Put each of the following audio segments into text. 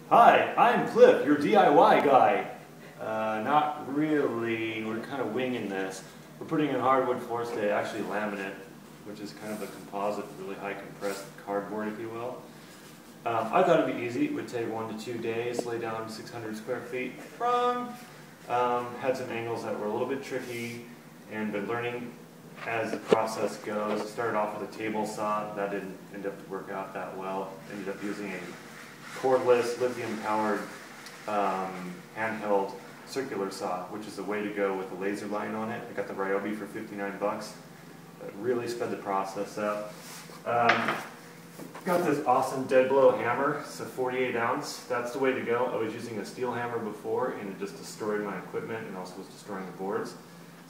Hi, I'm Cliff, your DIY guy. Not really, we're kind of winging this. We're putting in hardwood floors today, actually laminate, which is kind of a composite, really high compressed cardboard, if you will. I thought it'd be easy. It would take 1 to 2 days, lay down 600 square feet. Wrong! Had some angles that were a little bit tricky, and been learning as the process goes. Started off with a table saw. That didn't end up to work out that well. Ended up using a cordless, lithium-powered handheld circular saw, which is the way to go with a laser line on it. I got the Ryobi for 59 bucks. It really sped the process up. Got this awesome dead blow hammer. It's a 48 ounce. That's the way to go. I was using a steel hammer before, and it just destroyed my equipment and also was destroying the boards.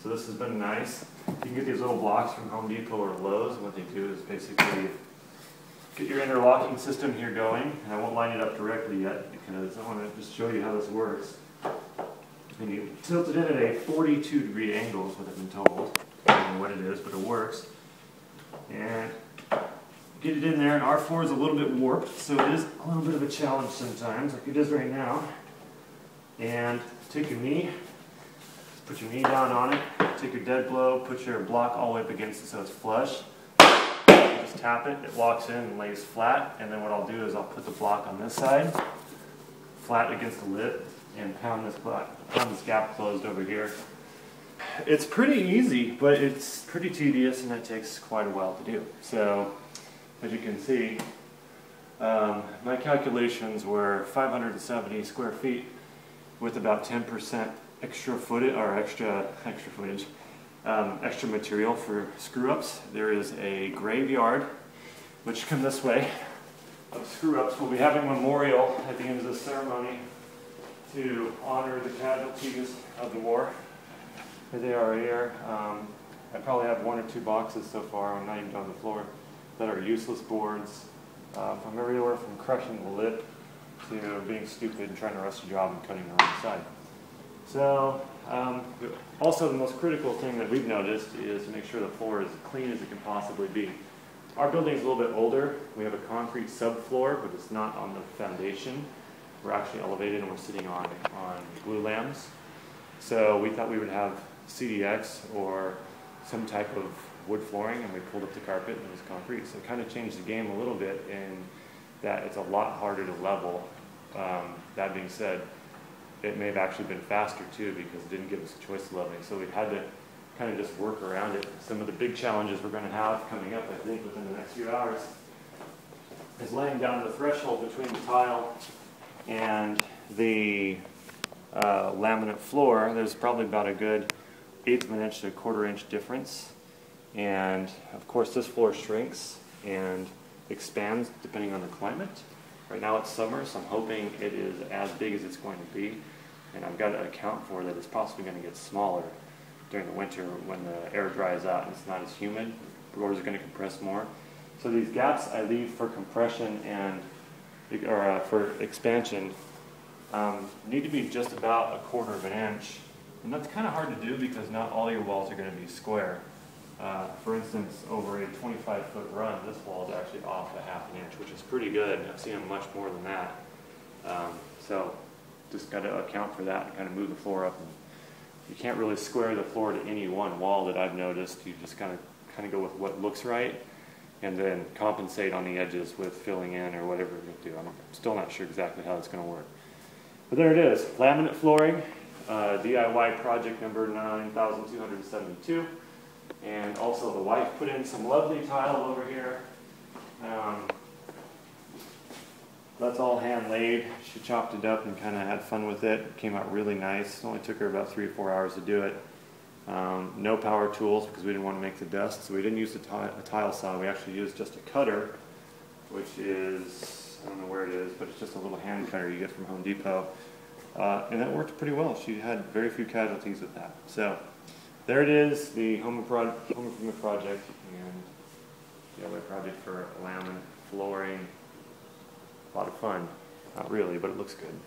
So this has been nice. You can get these little blocks from Home Depot or Lowe's, and what they do is basically get your interlocking system here going. And I won't line it up directly yet because I want to just show you how this works. And you tilt it in at a 42-degree angle is what I've been told. I don't know what it is, but it works. And get it in there, and our floor is a little bit warped, so it is a little bit of a challenge sometimes, like it is right now. And take your knee, put your knee down on it, take your dead blow, put your block all the way up against it so it's flush. Just tap it, it locks in and lays flat, and then what I'll do is I'll put the block on this side, flat against the lip, and pound this gap closed over here. It's pretty easy, but it's pretty tedious, and it takes quite a while to do. So, as you can see, my calculations were 570 square feet with about 10% extra footage, or extra material for screw-ups. There is a graveyard, which come this way, of screw-ups. We'll be having a memorial at the end of the ceremony to honor the casualties of the war. Here they are here. I probably have 1 or 2 boxes so far, I'm not even on the floor, that are useless boards, from everywhere from crushing the lip to being stupid and trying to rush a job and cutting the wrong side. So, also the most critical thing that we've noticed is to make sure the floor is as clean as it can possibly be. Our building is a little bit older. We have a concrete subfloor, but it's not on the foundation. We're actually elevated and we're sitting on glue lambs. So we thought we would have CDX or some type of wood flooring, and we pulled up the carpet and it was concrete. So it kind of changed the game a little bit in that it's a lot harder to level. That being said, it may have actually been faster too because it didn't give us a choice of leveling. So we had to kind of just work around it. Some of the big challenges we're going to have coming up, I think, within the next few hours is laying down the threshold between the tile and the laminate floor. There's probably about a good 1/8 of an inch to a 1/4 inch difference. And of course this floor shrinks and expands depending on the climate. Right now it's summer, so I'm hoping it is as big as it's going to be. And I've got to account for that it's possibly going to get smaller during the winter when the air dries out and it's not as humid. The floors are going to compress more. So these gaps I leave for compression and for expansion need to be just about a 1/4 of an inch. And that's kind of hard to do because not all your walls are going to be square. For instance, over a 25-foot run, this wall is actually off a 1/2 inch, which is pretty good. I've seen them much more than that. So just got to account for that and kind of move the floor up. And you can't really square the floor to any one wall that I've noticed. You just kind of go with what looks right and then compensate on the edges with filling in or whatever you do. I'm still not sure exactly how it's going to work. But there it is, laminate flooring, DIY project number 9272. And also the wife put in some lovely tile over here. That's all hand laid. She chopped it up and kind of had fun with it. It came out really nice. It only took her about 3 or 4 hours to do it. No power tools because we didn't want to make the dust, so we didn't use a tile saw. We actually used just a cutter, which is, I don't know where it is, but it's just a little hand cutter you get from Home Depot. And that worked pretty well. She had very few casualties with that. So there it is, the home improvement project and DIY project for laminate flooring. A lot of fun. Not really, but it looks good.